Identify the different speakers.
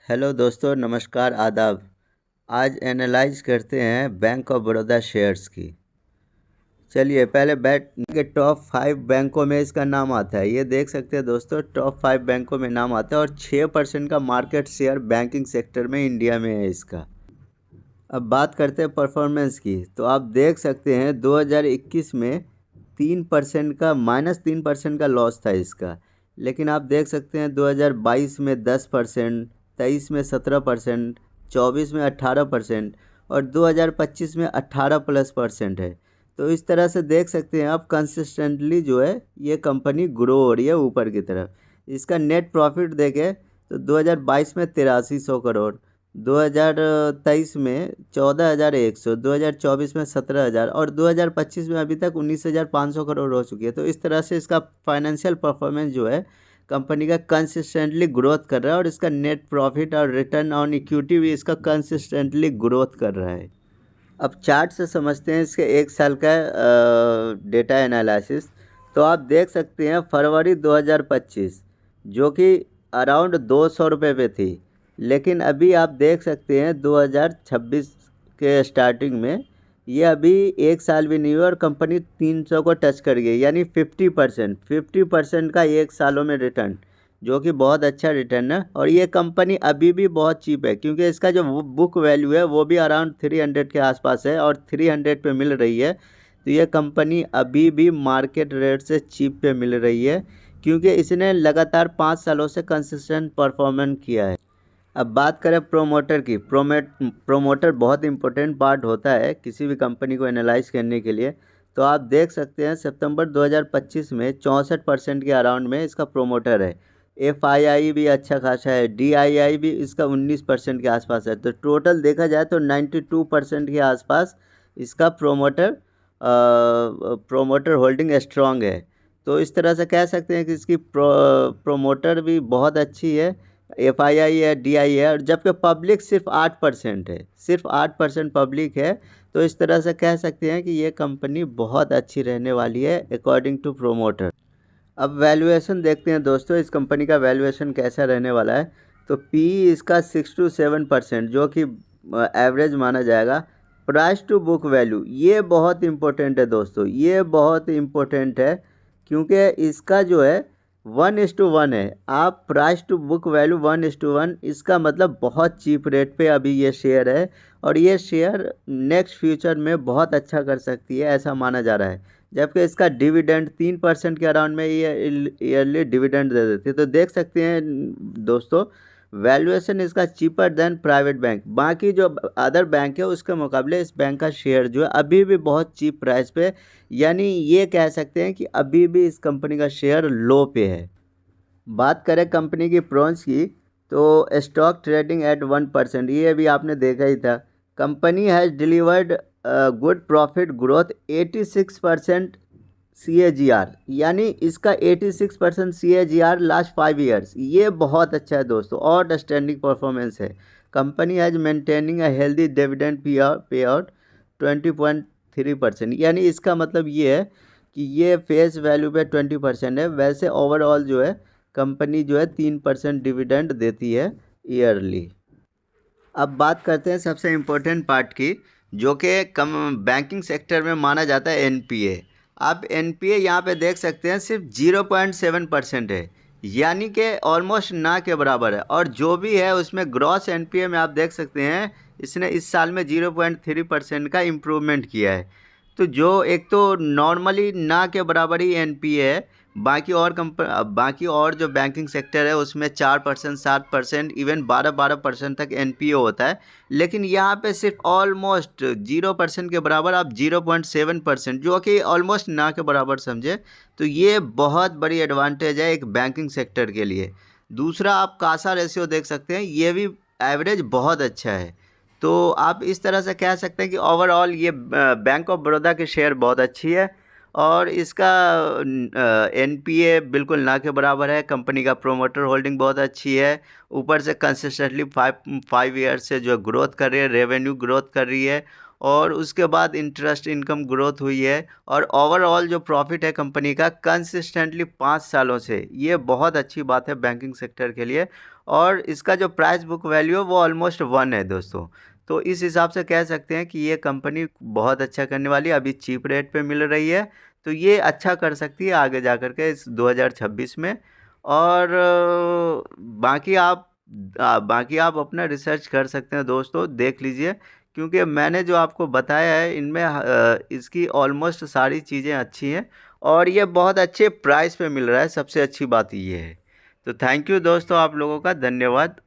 Speaker 1: Hello दोस्तों, नमस्कार, आदाब। आज एनालाइज करते हैं बैंक ऑफ बड़ौदा शेयर्स की। चलिए पहले बैंक के टॉप 5 बैंकों में इसका नाम आता है। ये देख सकते हैं दोस्तों, टॉप 5 बैंकों में नाम आता है और 6% का मार्केट शेयर बैंकिंग सेक्टर में इंडिया में है इसका। अब बात करते हैं परफॉर्मेंस की, तो आप देख सकते हैं 2021 में 3% का -3% का लॉस था इसका। लेकिन आप देख सकते हैं 2022 में 10%, 23 में 17%, 24 में 18% और 2025 में 18+% है। तो इस तरह से देख सकते हैं आप, कंसिस्टेंटली जो है ये कंपनी ग्रो हो रही है ऊपर की तरफ। इसका नेट प्रॉफिट देखें तो 2022 में 8300 करोड़, 2023 में 14,100, 2024 में 17,000 और 2025 में अभी तक 19,500 करोड़ हो चुकी है। तो इस तरह से इसका फाइनेंशियल परफॉर्मेंस जो है कंपनी का कंसिस्टेंटली ग्रोथ कर रहा है और इसका नेट प्रॉफिट और रिटर्न ऑन इक्विटी भी इसका कंसिस्टेंटली ग्रोथ कर रहा है। अब चार्ट से समझते हैं इसके 1 साल का डेटा एनालिसिस। तो आप देख सकते हैं फरवरी 2025 जो कि अराउंड 200 रुपये पे थी, लेकिन अभी आप देख सकते हैं 2026 के स्टार्टिंग में ये अभी 1 साल भी नहीं हुआ और कंपनी 300 को टच कर गई, यानी 50% का 1 सालों में रिटर्न, जो कि बहुत अच्छा रिटर्न है। और ये कंपनी अभी भी बहुत चीप है क्योंकि इसका जो बुक वैल्यू है वो भी अराउंड 300 के आसपास है और 300 पे मिल रही है। तो ये कंपनी अभी भी मार्केट रेट से चीप पे मिल रही है क्योंकि इसने लगातार 5 सालों से कंसिस्टेंट परफॉर्मेंस किया है। अब बात करें प्रोमोटर की। प्रोमोटर बहुत इंपॉर्टेंट पार्ट होता है किसी भी कंपनी को एनालाइज करने के लिए। तो आप देख सकते हैं सितंबर 2025 में 64% के अराउंड में इसका प्रोमोटर है। FII भी अच्छा खासा है, DII भी इसका 19% के आसपास है। तो टोटल देखा जाए तो 92% के आसपास इसका प्रोमोटर होल्डिंग स्ट्रांग है। तो इस तरह से कह सकते हैं कि इसकी प्रोमोटर भी बहुत अच्छी है, FII है, DI है, और जबकि पब्लिक सिर्फ 8% है, सिर्फ 8% पब्लिक है। तो इस तरह से कह सकते हैं कि ये कंपनी बहुत अच्छी रहने वाली है अकॉर्डिंग टू प्रोमोटर। अब वैल्यूएशन देखते हैं दोस्तों, इस कंपनी का वैल्यूएशन कैसा रहने वाला है। तो PE इसका 6 to 7% जो कि एवरेज माना जाएगा। प्राइस टू बुक वैल्यू ये बहुत इम्पोर्टेंट है दोस्तों, ये बहुत इम्पोर्टेंट है क्योंकि इसका जो है 1:1 है। आप प्राइस टू बुक वैल्यू 1:1, इसका मतलब बहुत चीप रेट पे अभी ये शेयर है और ये शेयर नेक्स्ट फ्यूचर में बहुत अच्छा कर सकती है ऐसा माना जा रहा है। जबकि इसका डिविडेंड 3% के अराउंड में ये ईयरली डिविडेंड दे देती है। तो देख सकते हैं दोस्तों, वैल्यूएशन इसका चीपर देन प्राइवेट बैंक। बाकी जो अदर बैंक है उसके मुकाबले इस बैंक का शेयर जो है अभी भी बहुत चीप प्राइस पे, यानी ये कह सकते हैं कि अभी भी इस कंपनी का शेयर लो पे है। बात करें कंपनी की प्रॉन्स की, तो स्टॉक ट्रेडिंग एट 1%, ये भी आपने देखा ही था। Company has delivered good profit growth 86% CAGR, यानी इसका 86% CAGR लास्ट 5 ईयर्स, ये बहुत अच्छा है दोस्तों और आउटस्टैंडिंग परफॉर्मेंस है। Company has maintaining a healthy dividend pay out 20.3%, यानी इसका मतलब ये है कि ये फेस वैल्यू पे 20% है। वैसे ओवरऑल जो है कंपनी जो है 3% डिविडेंड देती है ईयरली। अब बात करते हैं सबसे इम्पोर्टेंट पार्ट की, जो कि कम बैंकिंग सेक्टर में माना जाता है NPA। आप NPA यहाँ पे देख सकते हैं सिर्फ 0.7% है, यानी कि ऑलमोस्ट ना के बराबर है। और जो भी है उसमें ग्रॉस NPA में आप देख सकते हैं इसने इस साल में 0.3% का इम्प्रूवमेंट किया है। तो जो एक तो नॉर्मली ना के बराबर ही NPA है। बाकी और जो बैंकिंग सेक्टर है उसमें 4%, 7%, इवन 12% तक NPA होता है। लेकिन यहाँ पे सिर्फ ऑलमोस्ट 0% के बराबर आप 0.7%, जो कि ऑलमोस्ट ना के बराबर समझे। तो ये बहुत बड़ी एडवांटेज है एक बैंकिंग सेक्टर के लिए। दूसरा, आप कासा रेशियो देख सकते हैं, ये भी एवरेज बहुत अच्छा है। तो आप इस तरह से कह सकते हैं कि ओवरऑल ये बैंक ऑफ बड़ौदा की शेयर बहुत अच्छी है और इसका एनपीए बिल्कुल ना के बराबर है। कंपनी का प्रोमोटर होल्डिंग बहुत अच्छी है। ऊपर से कंसिस्टेंटली 5 ईयर से जो ग्रोथ कर रही है, रेवेन्यू ग्रोथ कर रही है, और उसके बाद इंटरेस्ट इनकम ग्रोथ हुई है। और ओवरऑल जो प्रॉफिट है कंपनी का कंसिस्टेंटली 5 सालों से, ये बहुत अच्छी बात है बैंकिंग सेक्टर के लिए। और इसका जो प्राइस बुक वैल्यू है वो ऑलमोस्ट 1 है दोस्तों। तो इस हिसाब से कह सकते हैं कि ये कंपनी बहुत अच्छा करने वाली है, अभी चीप रेट पे मिल रही है। तो ये अच्छा कर सकती है आगे जा कर के इस 2026 में। और बाकी आप अपना रिसर्च कर सकते हैं दोस्तों, देख लीजिए। क्योंकि मैंने जो आपको बताया है इनमें इसकी ऑलमोस्ट सारी चीज़ें अच्छी हैं, और ये बहुत अच्छे प्राइस पे मिल रहा है, सबसे अच्छी बात ये है। तो थैंक यू दोस्तों, आप लोगों का धन्यवाद।